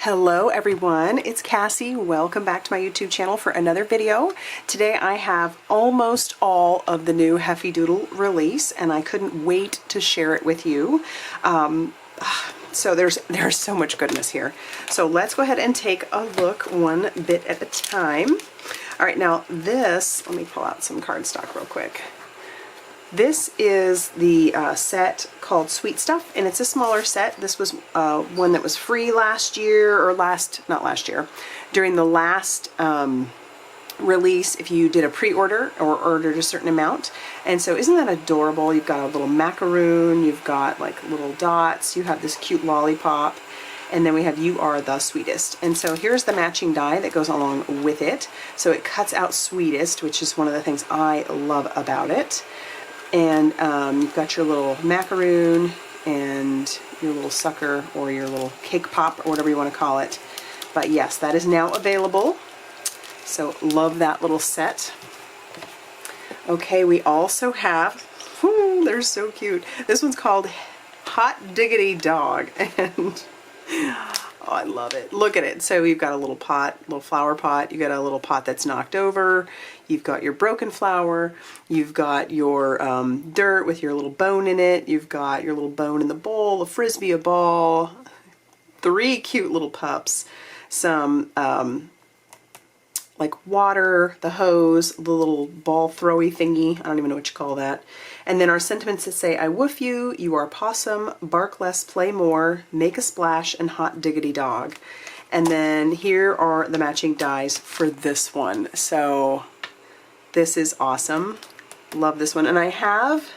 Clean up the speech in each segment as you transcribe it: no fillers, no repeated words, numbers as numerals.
Hello everyone, it's Cassie. Welcome back to my YouTube channel for another video. Today I have almost all of the new Heffy Doodle release and I couldn't wait to share it with you. So there's so much goodness here. So let's go ahead and take a look one bit at a time. All right, now this, let me pull out some cardstock real quick. This is the set called Sweet Stuff, and it's a smaller set. This was one that was free last year, or not last year, during the last release if you did a pre-order or ordered a certain amount. And so isn't that adorable? You've got a little macaroon, you've got like little dots, you have this cute lollipop, and then we have You Are the Sweetest. And so here's the matching die that goes along with it. So it cuts out sweetest, which is one of the things I love about it. And you've got your little macaroon and your little sucker or your little cake pop or whatever you want to call it. But yes, that is now available. So love that little set. Okay, we also have, they're so cute. This one's called Hot Diggity Dog. And oh, I love it. Look at it. So you've got a little pot, little flower pot. You've got a little pot that's knocked over. You've got your broken flower. You've got your dirt with your little bone in it. You've got your little bone in the bowl, a frisbee, a ball, 3 cute little pups, some like water, the hose, the little ball throwy thingy. I don't even know what you call that. And then our sentiments that say, I woof you, you are possum, bark less, play more, make a splash, and hot diggity dog. And then here are the matching dies for this one. So this is awesome. Love this one. And I have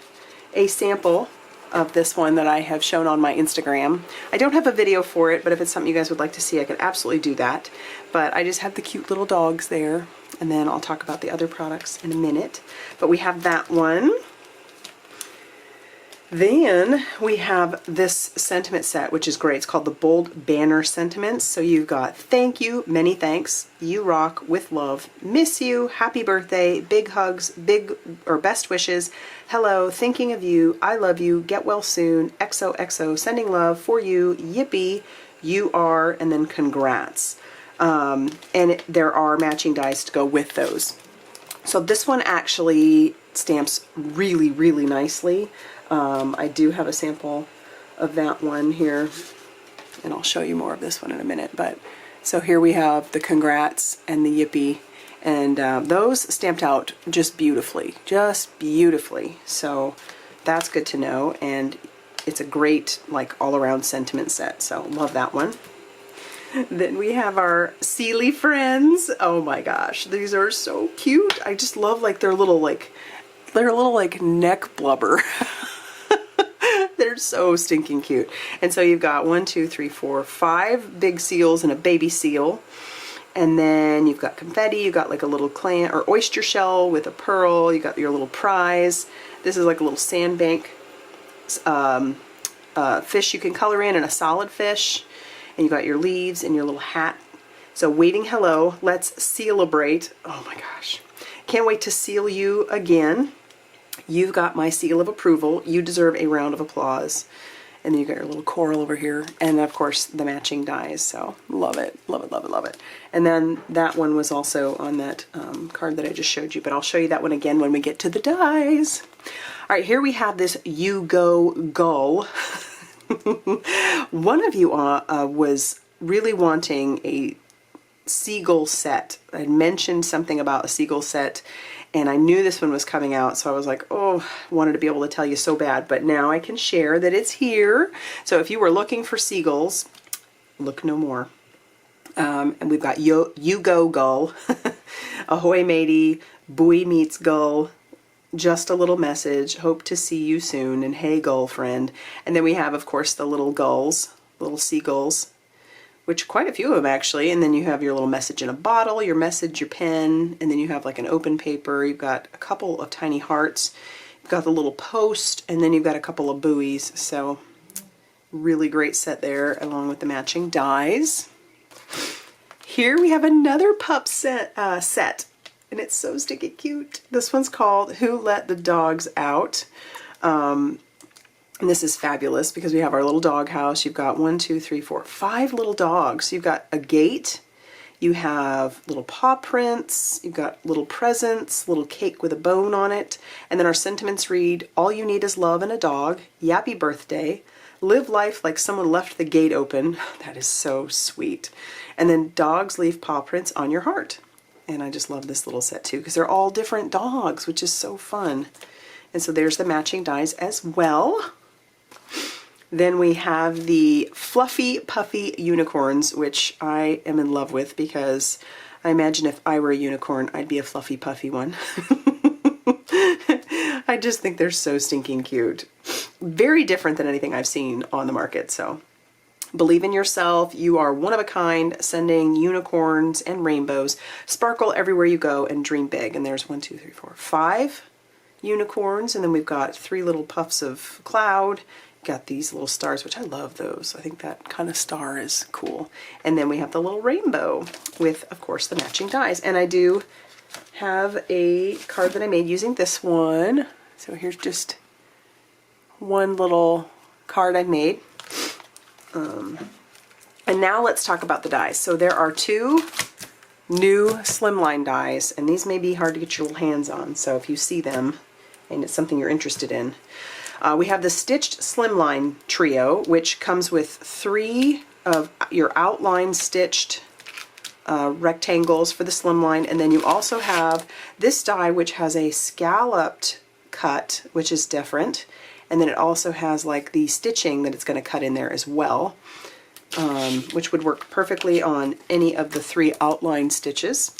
a sample of this one that I have shown on my Instagram. I don't have a video for it, but if it's something you guys would like to see, I could absolutely do that. But I just have the cute little dogs there, and then I'll talk about the other products in a minute. But we have that one. Then we have this sentiment set, which is great. It's called the Bold Banner Sentiments. So you've got thank you, many thanks, you rock, with love, miss you, happy birthday, big hugs, big or best wishes, hello, thinking of you, I love you, get well soon, XOXO, sending love for you, yippee, you are, and then congrats. There are matching dies to go with those. So this one actually stamps really, really nicely. I do have a sample of that one here, and I'll show you more of this one in a minute. But so here we have the congrats and the yippee, and those stamped out just beautifully. So that's good to know, and it's a great like all-around sentiment set. So love that one. Then we have our Seeley Friends. Oh my gosh, these are so cute. I just love like their little like neck blubber. They're so stinking cute. And so you've got 1, 2, 3, 4, 5 big seals and a baby seal. And then you've got confetti, you've got like a little clam or oyster shell with a pearl, you got your little prize. This is like a little sandbank fish you can color in, and a solid fish. And you got your leaves and your little hat. So waiting hello, let's celebrate. Oh my gosh. Can't wait to seal you again. You've got my seal of approval. You deserve a round of applause. And then you got your little coral over here. And of course the matching dies. So love it, love it, love it, love it. And then that one was also on that card that I just showed you. But I'll show you that one again when we get to the dies. All right, here we have this You Go Gull. One of you was really wanting a seagull set. I mentioned something about a seagull set, and I knew this one was coming out, so I was like, oh, I wanted to be able to tell you so bad, but now I can share that it's here. So if you were looking for seagulls, look no more. And we've got You Go Gull, Ahoy Matey, Buoy meets Gull, Just a Little Message, Hope to See You Soon, and Hey Gull Friend. And then we have, of course, the little gulls, little seagulls, which quite a few of them actually. And then you have your little message in a bottle, your message, your pen, and then you have like an open paper. You've got a couple of tiny hearts. You've got the little post, and then you've got a couple of buoys. So really great set there, along with the matching dies. Here we have another pup set, and it's so stinking cute. This one's called Who Let the Dogs Out? And this is fabulous because we have our little dog house. You've got 1, 2, 3, 4, 5 little dogs. You've got a gate. You have little paw prints. You've got little presents, little cake with a bone on it. And then our sentiments read, all you need is love and a dog. Yappy birthday. Live life like someone left the gate open. That is so sweet. And then dogs leave paw prints on your heart. And I just love this little set too because they're all different dogs, which is so fun. And so there's the matching dies as well. Then we have the fluffy puffy unicorns, which I am in love with because I imagine if I were a unicorn, I'd be a fluffy puffy one. I just think they're so stinking cute. Very different than anything I've seen on the market. So believe in yourself. You are one of a kind, sending unicorns and rainbows. Sparkle everywhere you go and dream big. And there's 1, 2, 3, 4, 5 unicorns. And then we've got 3 little puffs of cloud. Got these little stars, which I love those. I think that kind of star is cool. And then we have the little rainbow with, of course, the matching dies. And I do have a card that I made using this one. So here's just one little card I made. And now let's talk about the dies. So there are 2 new Slimline dies, and these may be hard to get your little hands on. So if you see them and it's something you're interested in, we have the Stitched Slimline Trio, which comes with 3 of your outline stitched rectangles for the slimline, and then you also have this die which has a scalloped cut, which is different, and then it also has like the stitching that it's going to cut in there as well, which would work perfectly on any of the 3 outline stitches.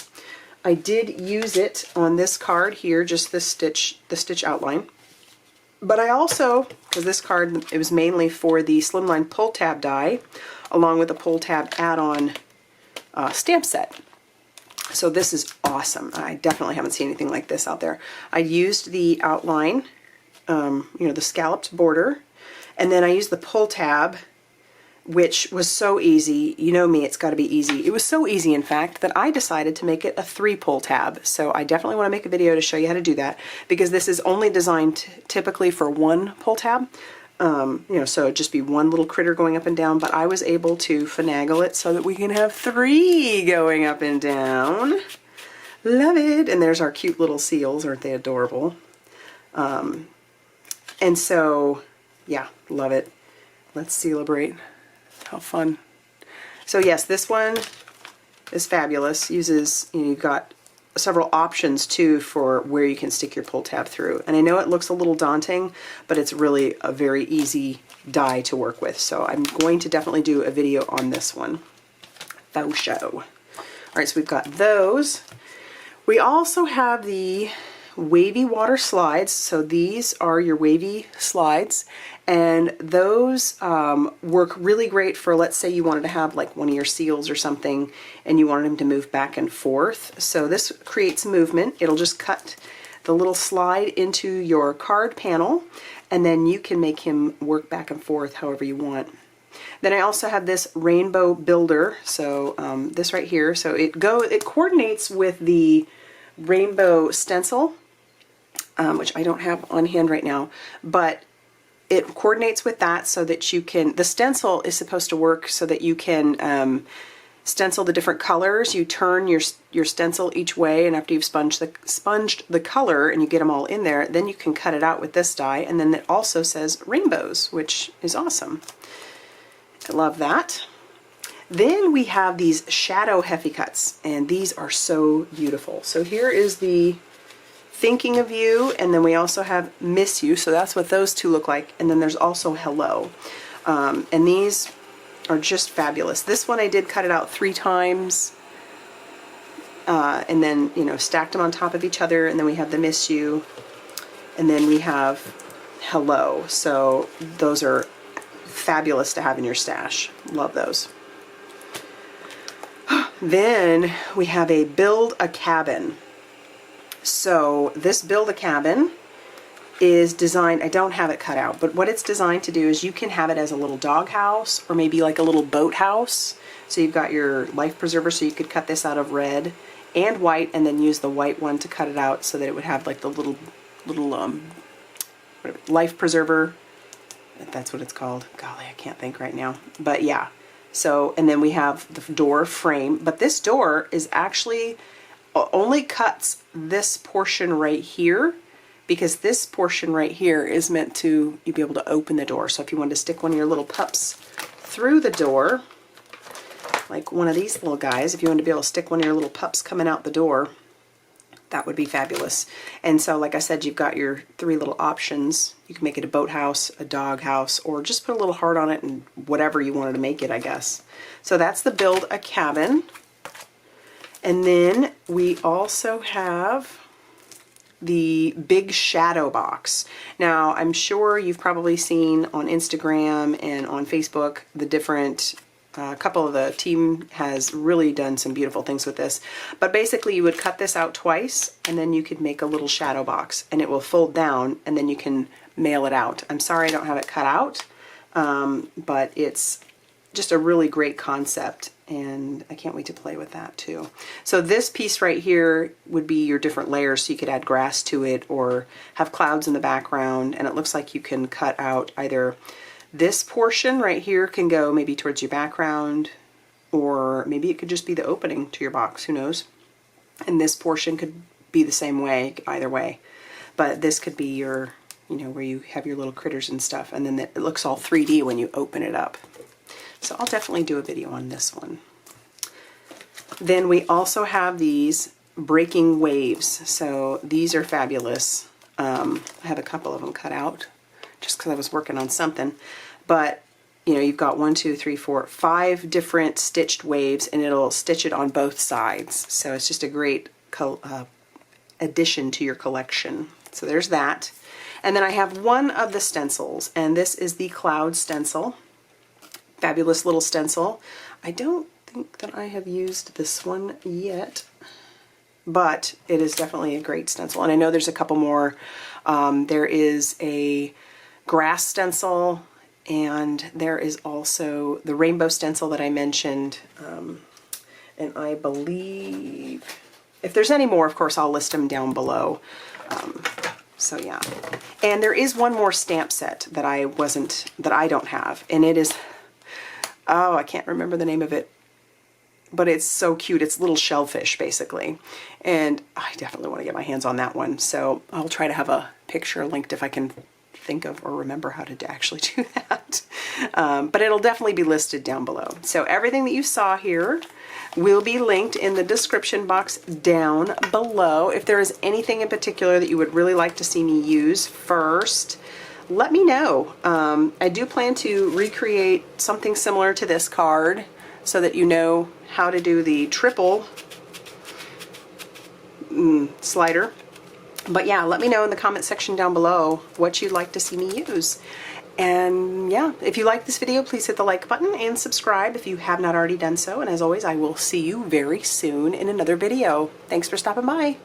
I did use it on this card here, just the stitch outline. But I also, because this card, it was mainly for the Slimline pull tab die, along with the pull tab add-on stamp set. So this is awesome. I definitely haven't seen anything like this out there. I used the outline, you know, the scalloped border, and then I used the pull tab, which was so easy. You know me, it's got to be easy. It was so easy, in fact, that I decided to make it a 3 pull tab. So I definitely want to make a video to show you how to do that, because this is only designed typically for 1 pull tab. You know, so it'd just be 1 little critter going up and down, but I was able to finagle it so that we can have 3 going up and down. Love it. And there's our cute little seals. Aren't they adorable? And so, yeah, love it. Let's celebrate. How fun. So yes, this one is fabulous. Uses, you know, you've got several options too for where you can stick your pull tab through. And I know it looks a little daunting, but it's really a very easy die to work with. So I'm going to definitely do a video on this one. Faux show. All right, so we've got those. We also have the Wavy water slides. So these are your Wavy Slides, and those work really great for, let's say you wanted to have like one of your seals or something and you wanted him to move back and forth. So this creates movement. It'll just cut the little slide into your card panel, and then you can make him work back and forth however you want. Then I also have this rainbow builder, so this right here. So it coordinates with the rainbow stencil, which I don't have on hand right now, but it coordinates with that so that you can, the stencil is supposed to work so that you can stencil the different colors. You turn your stencil each way, and after you've sponged the color and you get them all in there, then you can cut it out with this die, and then it also says rainbows, which is awesome. I love that. Then we have these shadow Heffy cuts, and these are so beautiful. So here is the Thinking of You, and then we also have Miss You, so that's what those 2 look like, and then there's also Hello. And these are just fabulous. This one I did cut it out 3 times, and then, you know, stacked them on top of each other, and then we have the Miss You, and then we have Hello. So those are fabulous to have in your stash. Love those. Then we have a Build a Cabin. So this Build a Cabin is designed, I don't have it cut out, but what it's designed to do is you can have it as a little dog house or maybe like a little boat house. So you've got your life preserver, so you could cut this out of red and white and then use the white one to cut it out so that it would have like the little life preserver if that's what it's called. Golly, I can't think right now. But yeah, so, and then we have the door frame, but this door is actually only cuts this portion right here, because this portion right here is meant to, you'd be able to open the door. So if you wanted to stick one of your little pups through the door, like one of these little guys, if you wanted to be able to stick one of your little pups coming out the door, that would be fabulous. And so, like I said, you've got your 3 little options. You can make it a boathouse, a dog house, or just put a little heart on it and whatever you wanted to make it, I guess. So that's the Build a Cabin. And then we also have the big shadow box. Now, I'm sure you've probably seen on Instagram and on Facebook the different, a couple of the team has really done some beautiful things with this. But basically you would cut this out twice and then you could make a little shadow box and it will fold down and then you can mail it out. I'm sorry I don't have it cut out, but it's just a really great concept and I can't wait to play with that too. So this piece right here would be your different layers, so you could add grass to it or have clouds in the background, and it looks like you can cut out either this portion right here can go maybe towards your background, or maybe it could just be the opening to your box, who knows. And this portion could be the same way, either way. But this could be your, you know, where you have your little critters and stuff, and then it looks all 3D when you open it up. So I'll definitely do a video on this one. Then we also have these breaking waves. So these are fabulous. I have a couple of them cut out just because I was working on something. But, you know, you've got 1, 2, 3, 4, 5 different stitched waves, and it'll stitch it on both sides. So it's just a great addition to your collection. So there's that. And then I have one of the stencils, and this is the Cloud stencil. Fabulous little stencil. I don't think that I have used this one yet, but it is definitely a great stencil. And I know there's a couple more. There is a grass stencil, and there is also the rainbow stencil that I mentioned. And I believe, if there's any more, of course, I'll list them down below. So yeah. And there is one more stamp set that I don't have, and it is, oh, I can't remember the name of it, but it's so cute. It's little shellfish, basically. And I definitely want to get my hands on that one. So I'll try to have a picture linked if I can think of or remember how to actually do that. But it'll definitely be listed down below. So everything that you saw here will be linked in the description box down below. If there is anything in particular that you would really like to see me use first, let me know. I do plan to recreate something similar to this card so that you know how to do the triple slider. But yeah, let me know in the comment section down below what you'd like to see me use. And yeah, if you like this video, please hit the like button and subscribe if you have not already done so. And as always, I will see you very soon in another video. Thanks for stopping by.